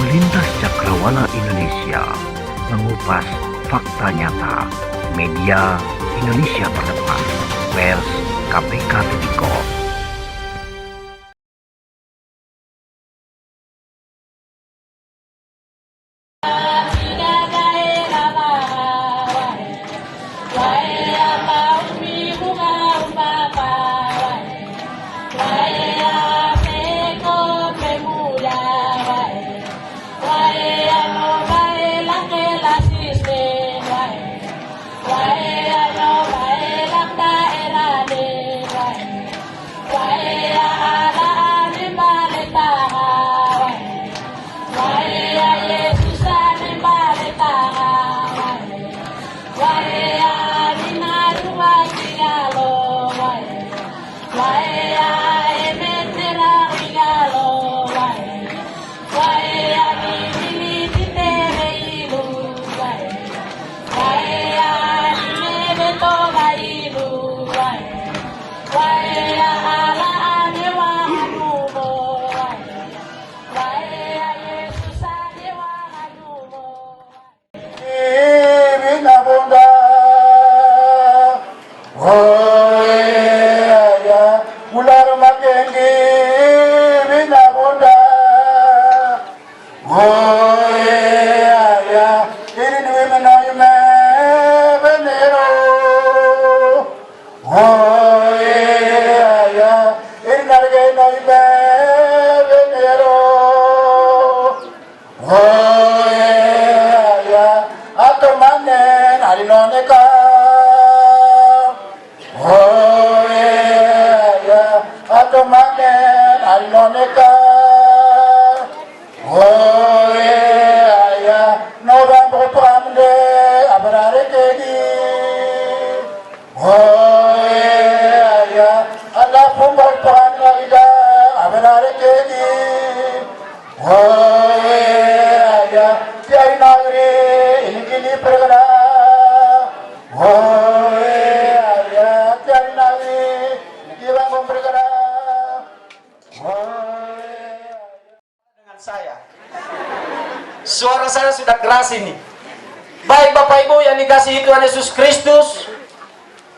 Lintas Cakrawala Indonesia mengupas fakta nyata. Media Indonesia terdepan. Pers KPK Tipikor. Suara saya sudah keras ini. Baik Bapak Ibu yang dikasihi Tuhan Yesus Kristus,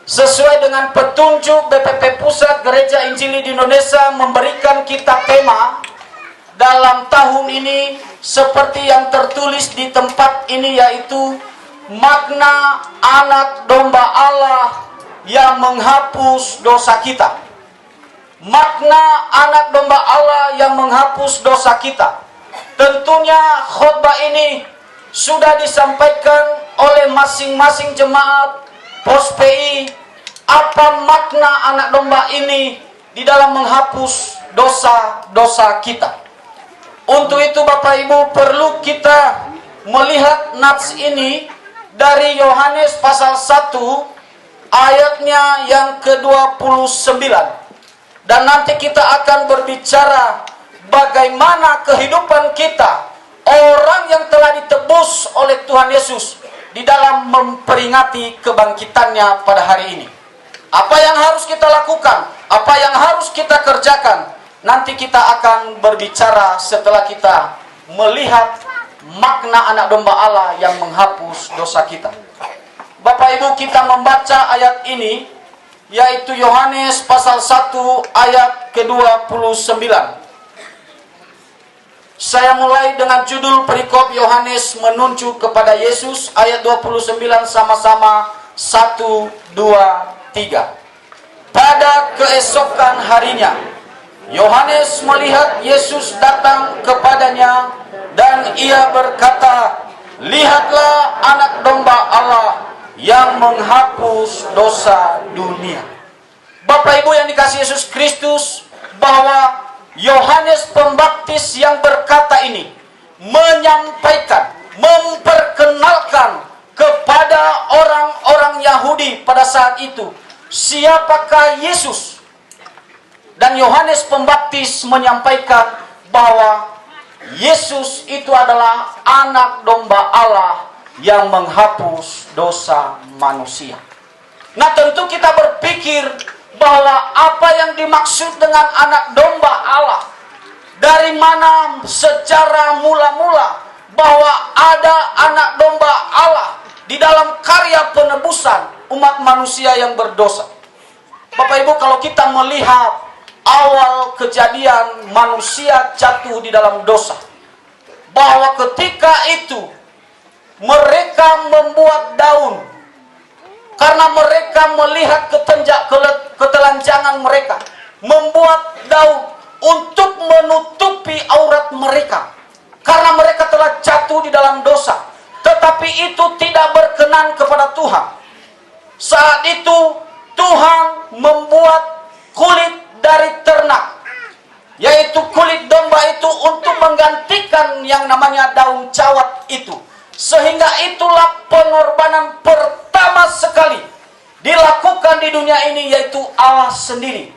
sesuai dengan petunjuk BPP Pusat Gereja Injili di Indonesia memberikan kita tema dalam tahun ini seperti yang tertulis di tempat ini, yaitu makna anak domba Allah yang menghapus dosa kita. Makna anak domba Allah yang menghapus dosa kita. Tentunya khotbah ini sudah disampaikan oleh masing-masing jemaat POS PI, apa makna anak domba ini di dalam menghapus dosa-dosa kita. Untuk itu Bapak Ibu perlu kita melihat nats ini dari Yohanes pasal 1 ayatnya yang ke-29. Dan nanti kita akan berbicara bagaimana kehidupan kita, orang yang telah ditebus oleh Tuhan Yesus, di dalam memperingati kebangkitannya pada hari ini. Apa yang harus kita lakukan, apa yang harus kita kerjakan, nanti kita akan berbicara setelah kita melihat makna anak domba Allah yang menghapus dosa kita. Bapak Ibu, kita membaca ayat ini, yaitu Yohanes pasal 1 ayat ke-29. Saya mulai dengan judul perikop Yohanes menunjuk kepada Yesus, ayat 29, sama-sama 1, 2, 3. Pada keesokan harinya, Yohanes melihat Yesus datang kepadanya dan ia berkata, "Lihatlah anak domba Allah yang menghapus dosa dunia." Bapak Ibu yang dikasihi Yesus Kristus, bahwa Yohanes Pembaptis yang berkata ini menyampaikan, memperkenalkan kepada orang-orang Yahudi pada saat itu siapakah Yesus. Dan Yohanes Pembaptis menyampaikan bahwa Yesus itu adalah anak domba Allah yang menghapus dosa manusia. Nah, tentu kita berpikir bahwa apa yang dimaksud dengan anak domba Allah, dari mana secara mula-mula bahwa ada anak domba Allah di dalam karya penebusan umat manusia yang berdosa. Bapak Ibu, kalau kita melihat awal kejadian manusia jatuh di dalam dosa, bahwa ketika itu mereka membuat daun karena mereka melihat ketelanjangan mereka, membuat daun untuk menutupi aurat mereka karena mereka telah jatuh di dalam dosa. Tetapi itu tidak berkenan kepada Tuhan. Saat itu Tuhan membuat kulit dari ternak, yaitu kulit domba itu, untuk menggantikan yang namanya daun cawat itu. Sehingga itulah pengorbanan pertama sekali dilakukan di dunia ini, yaitu Allah sendiri.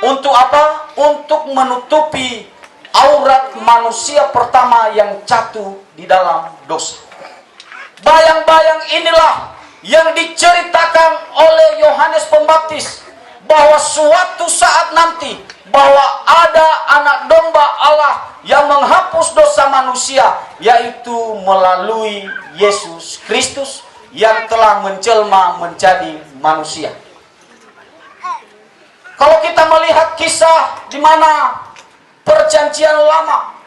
Untuk apa? Untuk menutupi aurat manusia pertama yang jatuh di dalam dosa. Bayang-bayang inilah yang diceritakan oleh Yohanes Pembaptis, bahwa suatu saat nanti bahwa ada anak domba Allah yang menghapus dosa manusia, yaitu melalui Yesus Kristus yang telah menjelma menjadi manusia. Kalau kita melihat kisah di mana perjanjian lama,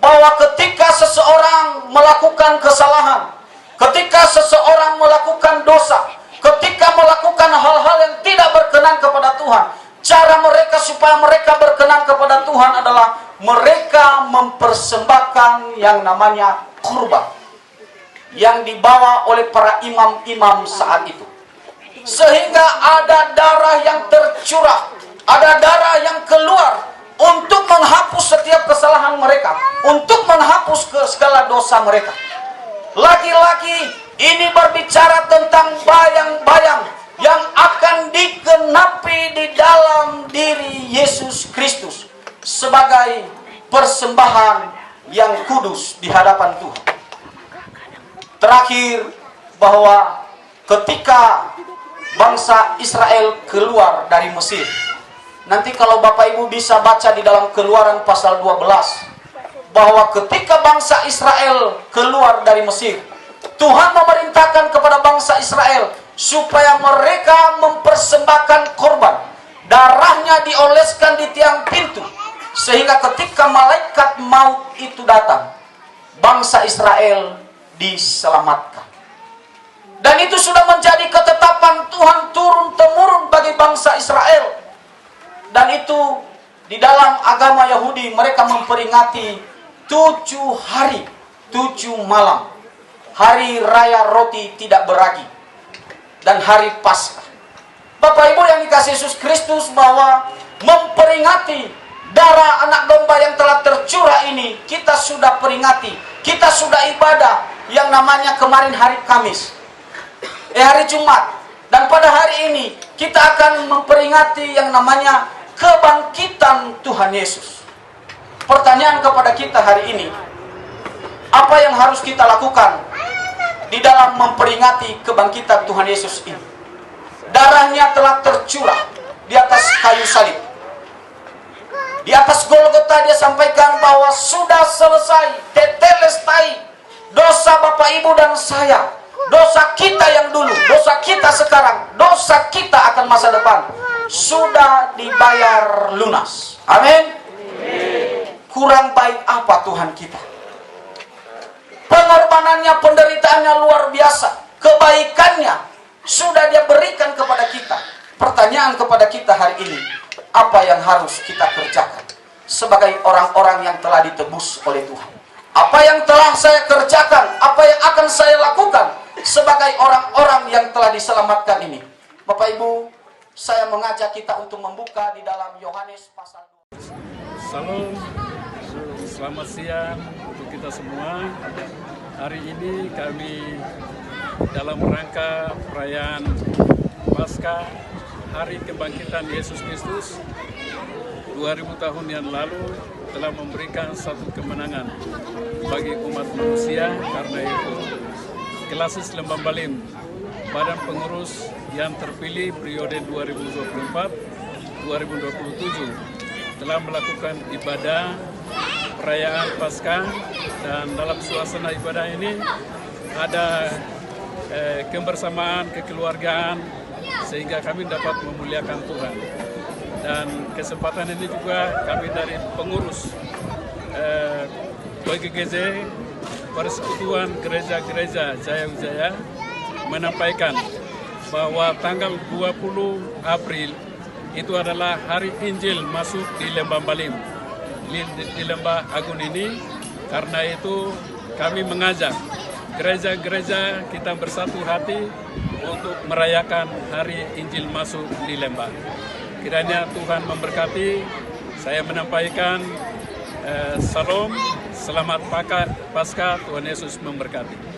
bahwa ketika seseorang melakukan kesalahan, ketika seseorang melakukan dosa, ketika melakukan hal-hal yang tidak berkenan kepada Tuhan, cara mereka supaya mereka berkenan kepada Tuhan adalah mereka mempersembahkan yang namanya kurban yang dibawa oleh para imam-imam saat itu. Sehingga ada darah yang tercurah, ada darah yang keluar untuk menghapus setiap kesalahan mereka, untuk menghapus segala dosa mereka. Lagi-lagi ini berbicara tentang bayang-bayang yang akan digenapi di dalam diri Yesus Kristus sebagai persembahan yang kudus di hadapan Tuhan. Terakhir, bahwa ketika bangsa Israel keluar dari Mesir, nanti kalau Bapak Ibu bisa baca di dalam Keluaran pasal 12, bahwa ketika bangsa Israel keluar dari Mesir, Tuhan memerintahkan kepada bangsa Israel supaya mereka mempersembahkan korban. Darahnya dioleskan di tiang pintu, sehingga ketika malaikat maut itu datang, bangsa Israel diselamatkan. Dan itu sudah menjadi ketetapan Tuhan turun-temurun bagi bangsa Israel. Dan itu di dalam agama Yahudi mereka memperingati 7 hari 7 malam, hari raya roti tidak beragi, dan hari Paskah. Bapak Ibu yang dikasihi Yesus Kristus, bahwa memperingati darah anak domba yang telah tercurah ini, kita sudah peringati, kita sudah ibadah yang namanya kemarin hari Kamis, hari Jumat, dan pada hari ini kita akan memperingati yang namanya kebangkitan Tuhan Yesus. Pertanyaan kepada kita hari ini, apa yang harus kita lakukan di dalam memperingati kebangkitan Tuhan Yesus ini? Darahnya telah tercurah di atas kayu salib. Di atas Golgota dia sampaikan bahwa sudah selesai, tetelestai, dosa Bapak Ibu dan saya, dosa kita yang dulu, dosa kita sekarang, dosa kita akan masa depan, sudah dibayar lunas. Amin. Kurang baik apa Tuhan kita? Pengorbanannya, penderitaannya luar biasa, kebaikannya sudah dia berikan kepada kita. Pertanyaan kepada kita hari ini, apa yang harus kita kerjakan sebagai orang-orang yang telah ditebus oleh Tuhan? Apa yang telah saya kerjakan, apa yang akan saya lakukan sebagai orang-orang yang telah diselamatkan ini? Bapak Ibu, saya mengajak kita untuk membuka di dalam Yohanes pasal 2. Salam, selamat siang untuk kita semua. Hari ini kami dalam rangka perayaan Paskah, Hari Kebangkitan Yesus Kristus, 2000 tahun yang lalu telah memberikan satu kemenangan bagi umat manusia. Karena itu, Klasis Lembang Balim, Badan Pengurus yang terpilih periode 2024-2027, telah melakukan ibadah perayaan Paskah, dan dalam suasana ibadah ini ada kebersamaan, kekeluargaan, sehingga kami dapat memuliakan Tuhan. Dan kesempatan ini juga kami dari pengurus PGGJ, Persekutuan Gereja-Gereja Jaya Wijaya, menyampaikan bahwa tanggal 20 April itu adalah hari Injil masuk di Lembah Balim, di Lembah Agung ini. Karena itu kami mengajak gereja-gereja kita bersatu hati untuk merayakan hari Injil masuk di Lembah. Kiranya Tuhan memberkati. Saya menyampaikan Salam, selamat Paskah, Tuhan Yesus memberkati.